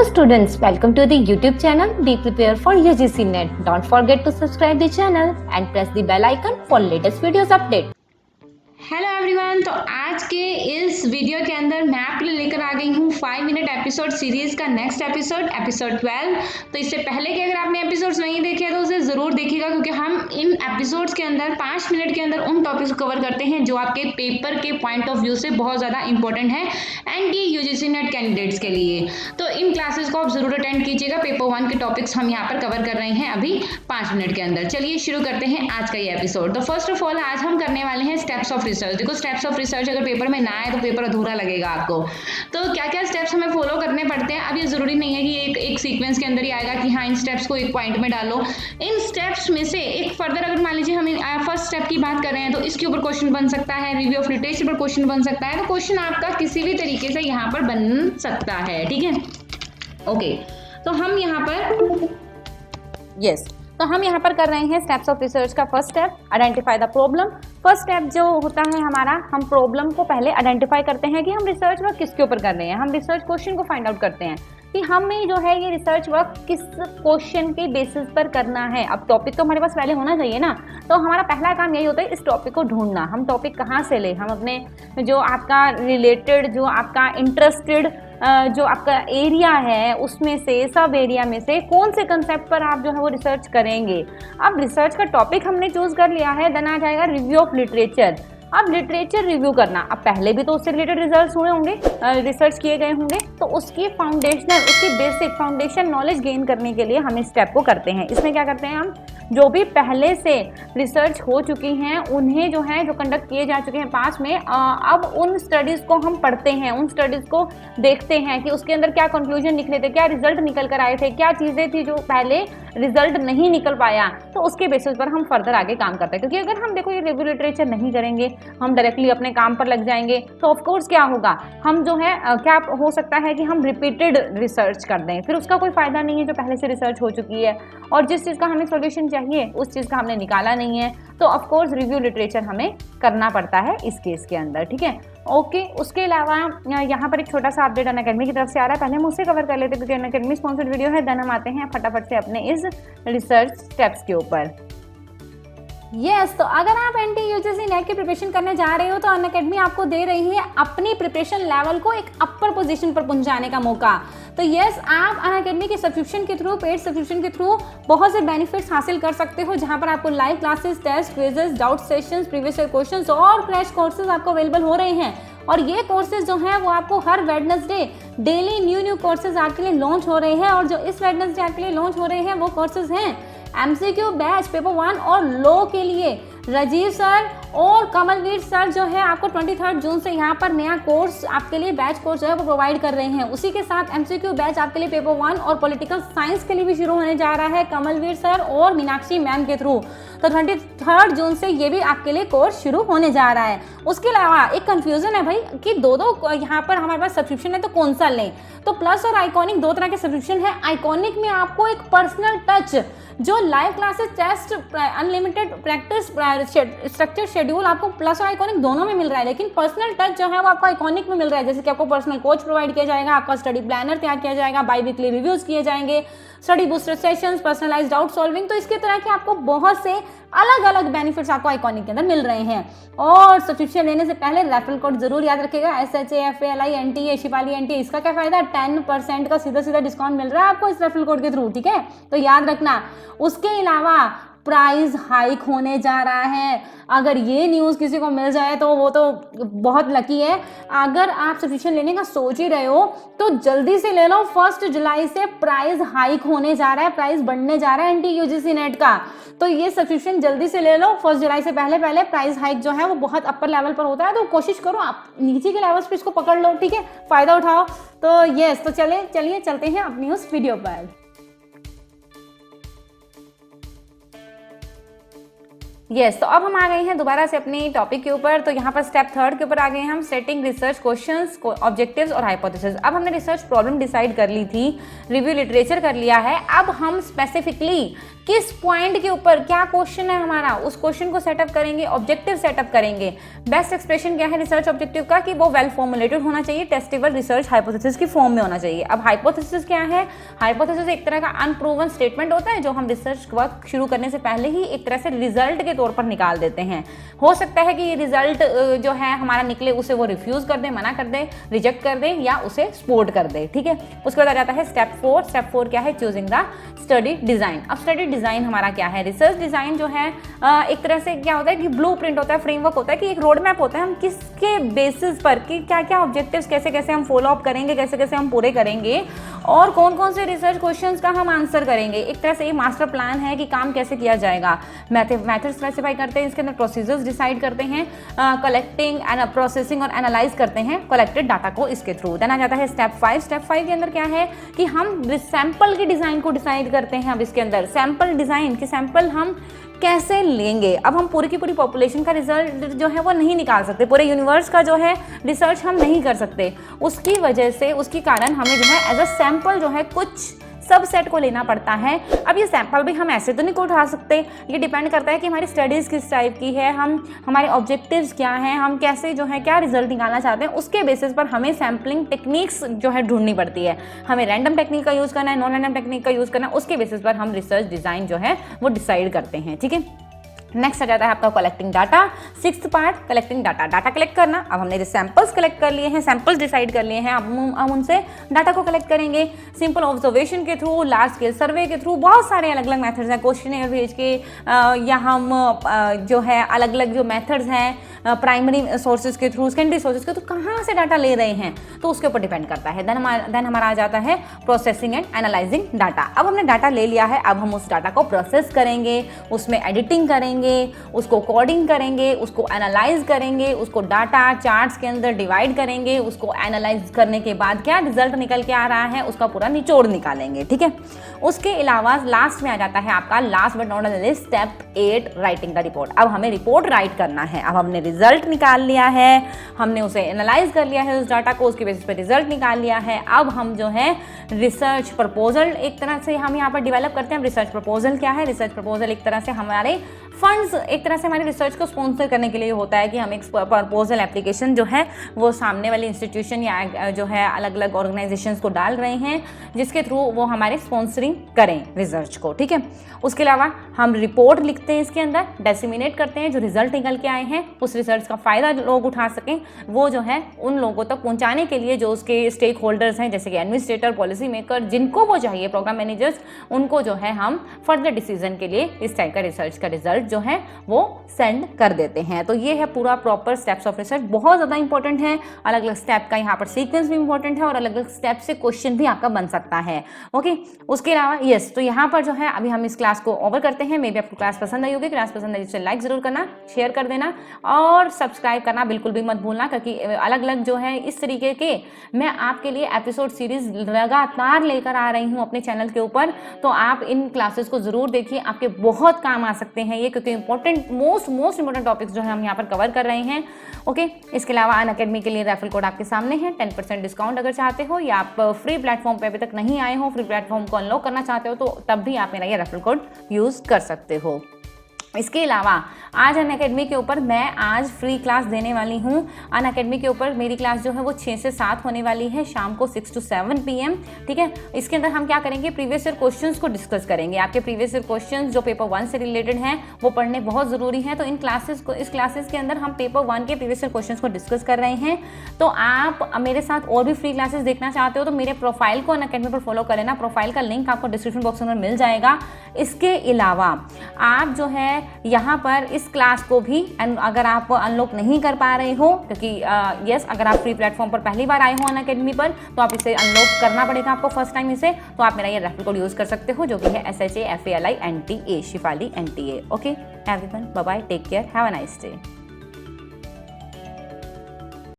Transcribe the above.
Hello students, welcome to the YouTube channel Be Prepare for UGC NET. Don't forget to subscribe the channel and press the bell icon for latest videos update. Hello everyone, तो आज के इस video के अंदर मैं आपके लिए लेकर आ गई हूँ 5 मिनट एपिसोड सीरीज का नेक्स्ट एपिसोड 12। तो इससे पहले कि अगर आपने एपिसोड्स नहीं देखे तो उसे ज़रूर देखिएगा, क्योंकि हम इन एपिसोड्स के अंदर 5 मिनट के अंदर उन टॉपिक्स को कवर करते हैं जो आपके पेपर के पॉइंट ऑफ व्यू से बहुत ज़्यादा इंपॉर्टेंट है एंटी यूजीसी नेट कैंडिडेट्स के लिए। तो इन क्लासेस को आप ज़रूर अटेंड कीजिएगा। पेपर 1 के टॉपिक्स हम यहाँ पर कवर कर रहे हैं अभी 5 मिनट के अंदर। चलिए शुरू करते हैं आज का ये एपिसोड। तो फर्स्ट ऑफ ऑल आज हम करने वाले हैं स्टेप्स ऑफ रिसर्च। देखो, स्टेप्स ऑफ रिसर्च अगर पेपर में ना आए तो पेपर अधूरा लगेगा आपको। तो क्या क्या स्टेप्स हमें फॉलो करने पड़ते हैं। अब ये जरूरी नहीं है कि एक सीक्वेंस के अंदर ही आएगा कि हाँ इन स्टेप्स को एक पॉइंट में डालो। इन स्टेप्स में से एक फर्दर अगर मान लीजिए हम फर्स्ट स्टेप की बात कर रहे हैं तो इसके ऊपर क्वेश्चन बन सकता है, रिव्यू ऑफ लिटरेचर पर क्वेश्चन बन सकता है। तो क्वेश्चन आपका किसी भी तरीके से यहाँ पर बन सकता है, ठीक है। ओके, तो हम यहाँ पर तो हम यहाँ पर कर रहे हैं स्टेप्स ऑफ रिसर्च का first step, identify the problem. First step जो होता है हमारा, हम प्रॉब्लम को पहले आइडेंटिफाई करते हैं कि हम रिसर्च वर्क किसके ऊपर कर रहे हैं। हम रिसर्च क्वेश्चन को फाइंड आउट करते हैं कि हमें जो है ये रिसर्च वर्क किस क्वेश्चन के बेसिस पर करना है। अब टॉपिक तो हमारे पास पहले होना चाहिए ना, तो हमारा पहला काम यही होता है इस टॉपिक को ढूंढना। हम टॉपिक कहाँ से ले, हम अपने जो आपका रिलेटेड, जो आपका इंटरेस्टेड जो आपका एरिया है उसमें से, सब एरिया में से कौन से कंसेप्ट पर आप जो है वो रिसर्च करेंगे। अब रिसर्च का टॉपिक हमने चूज कर लिया है, देन आ जाएगा रिव्यू ऑफ लिटरेचर। अब लिटरेचर रिव्यू करना, अब पहले भी तो उससे रिलेटेड रिजल्ट्स हुए होंगे, रिसर्च किए गए होंगे, तो उसकी फाउंडेशनल, उसकी बेसिक फाउंडेशन नॉलेज गेन करने के लिए हम इस स्टेप को करते हैं। इसमें क्या करते हैं, हम जो भी पहले से रिसर्च हो चुकी हैं उन्हें जो है, जो कंडक्ट किए जा चुके हैं पास में, अब उन स्टडीज़ को हम पढ़ते हैं, उन स्टडीज़ को देखते हैं कि उसके अंदर क्या कंक्लूजन निकले थे, क्या रिजल्ट निकल कर आए थे, क्या चीज़ें थी जो पहले रिजल्ट नहीं निकल पाया, तो उसके बेसिस पर हम फर्दर आगे काम करते हैं। क्योंकि अगर हम देखो ये रिव्यू लिटरेचर नहीं करेंगे, हम डायरेक्टली अपने काम पर लग जाएंगे, तो ऑफकोर्स क्या होगा, हम जो है क्या हो सकता है कि हम रिपीटेड रिसर्च कर दें, फिर उसका कोई फायदा नहीं है जो पहले से रिसर्च हो चुकी है, और जिस चीज़ का हमें सॉल्यूशन चाहिए उस चीज़ का हमने निकाला नहीं है, तो ऑफकोर्स रिव्यू लिटरेचर हमें करना पड़ता है इस केस के अंदर, ठीक है। ओके, उसके अलावा यहाँ पर एक छोटा सा अपडेट अनअकैडमी की तरफ से आ रहा है, पहले हम उससे कवर कर लेते हैं क्योंकि अनअकैडमी स्पॉन्सर्ड वीडियो है। देन हम आते हैं फटाफट से अपने इस रिसर्च स्टेप्स के ऊपर। तो अगर आप एंटी यूजीसी नेट की प्रिपरेशन करने जा रहे हो तो अनअकैडमी आपको दे रही है अपनी प्रिपरेशन लेवल को एक अपर पोजीशन पर पहुंचाने का मौका। तो आप अनअकैडमी के सब्सक्रिप्शन के थ्रू, पेड सब्सक्रिप्शन के थ्रू बहुत से बेनिफिट्स हासिल कर सकते हो, जहां पर आपको live classes, test, quizzes, doubt sessions, previous year questions और क्रैश कोर्सेज आपको अवेलेबल हो रहे हैं। और ये कोर्सेज जो हैं वो आपको हर वेडनेसडे डेली न्यू कोर्सेज आपके लिए लॉन्च हो रहे हैं, और जो इस वेडनेसडे आपके लिए लॉन्च हो रहे हैं वो कोर्सेज हैं MCQ बैच पेपर 1 और लॉ के लिए। राजीव सर और कमलवीर सर जो है आपको 23 जून से यहाँ पर नया कोर्स आपके लिए, बैच कोर्स जो है वो प्रोवाइड कर रहे हैं। उसी के साथ MCQ बैच आपके लिए पेपर 1 और पॉलिटिकल साइंस के लिए भी शुरू होने जा रहा है कमलवीर सर और मीनाक्षी मैम के थ्रू। तो 23 जून से ये भी आपके लिए कोर्स शुरू होने जा रहा है। उसके अलावा एक कंफ्यूजन है भाई कि दो यहाँ पर हमारे पास सब्सक्रिप्शन है तो कौन सा लें। तो प्लस और आइकॉनिक दो तरह के सब्सक्रिप्शन है। आइकॉनिक में आपको एक पर्सनल टच, जो live classes, test, unlimited practice, structure schedule आपको प्लस और आइकॉनिक दोनों में मिल रहा है, लेकिन पर्सनल टच जो है वो आपको आइकॉनिक में मिल रहा है। जैसे कि आपको पर्सनल कोच प्रोवाइड किया जाएगा, आपका स्टडी प्लानर तैयार किया जाएगा, बाई वीकली रिव्यूज किए जाएंगे, study booster sessions, personalised doubt solving. तो इसके तरह के आपको बहुत से अलग अलग बेनिफिट्स आपको आइकॉनिक के अंदर मिल रहे हैं। और सब्सक्रिप्शन लेने से पहले रेफरल कोड जरूर याद रखिएगा, SHAFALI NTA शिफाली NTA। इसका क्या फायदा, 10% का सीधा डिस्काउंट मिल रहा है आपको इस रेफरल कोड के थ्रू, ठीक है, तो याद रखना। उसके अलावा प्राइस हाइक होने जा रहा है। अगर ये न्यूज़ किसी को मिल जाए तो वो तो बहुत लकी है। अगर आप सब्सक्रिप्शन लेने का सोच ही रहे हो तो जल्दी से ले लो। 1 जुलाई से प्राइस हाइक होने जा रहा है, प्राइस बढ़ने जा रहा है एंटी यूजीसी नेट का। तो ये सब्सक्रिप्शन जल्दी से ले लो 1 जुलाई से पहले प्राइस हाइक जो है वो बहुत अपर लेवल पर होता है, तो कोशिश करो आप नीचे के लेवल्स पे इसको पकड़ लो, ठीक है, फायदा उठाओ। तो चलिए चलते हैं अपनी उस वीडियो पर। तो अब हम आ गए हैं दोबारा से अपनी टॉपिक के ऊपर। तो यहाँ पर स्टेप 3 के ऊपर आ गए हैं हम, सेटिंग रिसर्च क्वेश्चंस, ऑब्जेक्टिव्स और हाइपोथेसिस। अब हमने रिसर्च प्रॉब्लम डिसाइड कर ली थी, रिव्यू लिटरेचर कर लिया है। अब हम स्पेसिफिकली किस पॉइंट के ऊपर क्या क्वेश्चन है हमारा, उस क्वेश्चन को सेटअप करेंगे, ऑब्जेक्टिव सेटअप करेंगे। बेस्ट एक्सप्रेशन क्या है रिसर्च ऑब्जेक्टिव का कि वो वेल फॉर्मुलेटेड होना चाहिए, टेस्टेबल रिसर्च हाइपोथेसिस की फॉर्म में होना चाहिए। अब हाइपोथेसिस क्या है? हाइपोथेसिस एक तरह का अनप्रूवन स्टेटमेंट होता है जो हम रिसर्च वर्क शुरू करने से पहले ही एक तरह से रिजल्ट के तौर पर निकाल देते हैं। हो सकता है कि ये रिजल्ट जो है हमारा निकले, उसे वो रिफ्यूज कर दे, मना कर दे, रिजेक्ट कर दे या उसे सपोर्ट कर दे, ठीक है। उसके बाद आ जाता है स्टेप 4। स्टेप 4 क्या है? Choosing the study design. अब स्टडी डिजाइन हमारा क्या है? रिसर्च डिजाइन जो है एक तरह से क्या होता है कि ब्लूप्रिंट होता है, फ्रेमवर्क होता है, कि एक रोड मैप होता है, हम किसके बेसिस पर कि क्या क्या ऑब्जेक्टिव्स कैसे कैसे हम फॉलो अप करेंगे, कैसे कैसे हम पूरे करेंगे और कौन कौन से रिसर्च क्वेश्चंस का हम आंसर करेंगे। एक तरह से ये मास्टर प्लान है कि काम कैसे किया जाएगा। मेथड स्पेसिफाई करते हैं, इसके अंदर प्रोसीजर्स डिसाइड करते हैं, कलेक्टिंग एंड प्रोसेसिंग और एनालाइज करते हैं कलेक्टेड डाटा को इसके थ्रू। देन आ जाता है स्टेप 5। स्टेप 5 के अंदर क्या है कि हम सैंपल की डिजाइन को डिसाइड करते हैं। अब इसके अंदर सैंपल डिजाइन कि सैंपल हम कैसे लेंगे। अब हम पूरी की पूरी पॉपुलेशन का रिजल्ट जो है वो नहीं निकाल सकते, पूरे यूनिवर्स का जो है रिसर्च हम नहीं कर सकते। उसकी वजह से, उसके कारण हमें जो है एज अ सैंपल जो है कुछ सबसेट को लेना पड़ता है। अब ये सैंपल भी हम ऐसे तो नहीं को उठा सकते, ये डिपेंड करता है कि हमारी स्टडीज़ किस टाइप की है, हमारे ऑब्जेक्टिव्स क्या हैं, हम कैसे जो है क्या रिजल्ट निकालना चाहते हैं। उसके बेसिस पर हमें सैम्पलिंग टेक्निक्स जो है ढूंढनी पड़ती है। हमें रैंडम टेक्निक का यूज़ करना है, नॉन रैंडम टेक्निक का यूज़ करना है, उसके बेसिस पर हम रिसर्च डिज़ाइन जो है वो डिसाइड करते हैं, ठीक है। नेक्स्ट आ जाता है आपका collecting data. 6th part collecting data, data collect करना। अब हमने सैंपल्स कलेक्ट कर लिए हैं, सैंपल्स डिसाइड कर लिए हैं, अब हम उनसे डाटा को कलेक्ट करेंगे सिंपल ऑब्जर्वेशन के थ्रू, लार्ज स्केल सर्वे के थ्रू। बहुत सारे अलग अलग मेथड्स हैं, क्वेश्चन भेज के या हम जो है अलग अलग जो मेथड्स हैं प्राइमरी सोर्सेज के थ्रू, सेकेंडरी सोर्सेज के थ्रू, कहाँ से डाटा ले रहे हैं तो उसके ऊपर डिपेंड करता है। देन हमारा आ जाता है प्रोसेसिंग एंड एनालाइजिंग डाटा। अब हमने डाटा ले लिया है, अब हम उस डाटा को प्रोसेस करेंगे, उसमें एडिटिंग करेंगे, उसको कोडिंग करेंगे, उसको एनालाइज करेंगे, उसको डाटा चार्ट्स के अंदर डिवाइड करेंगे, उसको एनालाइज करने के बाद क्या रिजल्ट निकल के आ रहा है उसका पूरा निचोड़ निकालेंगे, ठीक है। उसके अलावा लास्ट में आ जाता है आपका last but not least step 8 writing the report. अब हमें रिपोर्ट राइट करना है। अब हमने रिजल्ट निकाल लिया है, हमने उसे एनालाइज कर लिया है, उस डाटा को, उसके बेसिस पे रिजल्ट निकाल लिया है। अब हम जो है रिसर्च प्रपोजल एक तरह से हम यहाँ पर डिवेलप करते हैं। रिसर्च प्रपोजल क्या है? रिसर्च प्रपोजल एक तरह से हमारे फंड्स, एक तरह से हमारी रिसर्च को स्पॉन्सर करने के लिए होता है कि हम एक प्रपोजल एप्लीकेशन जो है वो सामने वाले इंस्टीट्यूशन या जो है अलग अलग ऑर्गेनाइजेशंस को डाल रहे हैं जिसके थ्रू वो हमारे स्पॉन्सरिंग करें रिसर्च को, ठीक है। उसके अलावा हम रिपोर्ट लिखते हैं, इसके अंदर डिसेमिनेट करते हैं, जो रिजल्ट निकल के आए हैं उस रिसर्च का फ़ायदा लोग उठा सकें, वो जो है उन लोगों तक पहुंचाने के लिए जो उसके स्टेक होल्डर्स हैं जैसे कि एडमिनिस्ट्रेटर, पॉलिसी मेकर, जिनको वो चाहिए, प्रोग्राम मैनेजर्स, उनको जो है हम फर्दर डिसीजन के लिए इस टाइप का रिसर्च का रिजल्ट जो है वो सेंड कर देते हैं। तो ये है पूरा प्रॉपर स्टेप्स ऑफ रिसर्च, बहुत ज़्यादा इंपॉर्टेंट है। अलग अलग स्टेप का यहाँ पर सीक्वेंस भी इंपॉर्टेंट है और अलग अलग स्टेप से क्वेश्चन भी आपका बन सकता है, ओके। उसके अलावा यस, तो यहाँ पर जो है अभी हम इस क्लास को ओवर करते हैं। मे बी आपको क्लास पसंद आई होगी। क्लास पसंद आई तो लाइक ज़रूर करना, शेयर कर देना और सब्सक्राइब करना बिल्कुल भी मत भूलना, क्योंकि अलग अलग जो है इस तरीके के मैं आपके लिए एपिसोड सीरीज लगातार लेकर आ रही हूँ अपने चैनल के ऊपर। तो आप इन क्लासेस को ज़रूर देखिए, आपके बहुत काम आ सकते हैं ये, क्योंकि इंपॉर्टेंट मोस्ट इंपॉर्टेंट टॉपिक्स जो है हम यहाँ पर कवर कर रहे हैं, ओके। इसके अलावा अनअकैडमी के लिए रेफरल कोड आपके सामने है, 10% डिस्काउंट अगर चाहते हो, या आप फ्री प्लेटफॉर्म पे अभी तक नहीं आए हो, फ्री प्लेटफॉर्म को अनलॉक करना चाहते हो, तो तब भी आप मेरा ये रेफरल कोड यूज़ कर सकते हो। इसके अलावा आज अनअकैडमी के ऊपर मैं आज फ्री क्लास देने वाली हूँ। अनअकैडमी के ऊपर मेरी क्लास जो है वो 6 से 7 होने वाली है, शाम को 6 to 7 PM, ठीक है। इसके अंदर हम क्या करेंगे, प्रीवियस ईयर क्वेश्चंस को डिस्कस करेंगे। आपके प्रीवियस ईयर क्वेश्चंस जो पेपर 1 से रिलेटेड हैं वो पढ़ने बहुत ज़रूरी है। तो इस क्लासेस के अंदर हम पेपर 1 के प्रीवियस ईयर क्वेश्चंस को डिस्कस कर रहे हैं। तो आप मेरे साथ और भी फ्री क्लासेस देखना चाहते हो तो मेरे प्रोफाइल को अनअकैडमी पर फॉलो कर लेना। प्रोफाइल का लिंक आपको डिस्क्रिप्शन बॉक्स में मिल जाएगा। इसके अलावा आप जो है यहाँ पर इस क्लास को भी अगर आप अनलॉक नहीं कर पा रहे हो, क्योंकि यस, अगर आप फ्री प्लेटफॉर्म पर पहली बार आए हो अनअकैडमी पर, तो आप इसे अनलॉक करना पड़ेगा आपको फर्स्ट टाइम इसे। तो आप मेरा ये रेफरल कोड यूज़ कर सकते हो जो कि है SHAFALI NTA, Shifali NTA, okay everyone, bye bye, take care, have a nice day.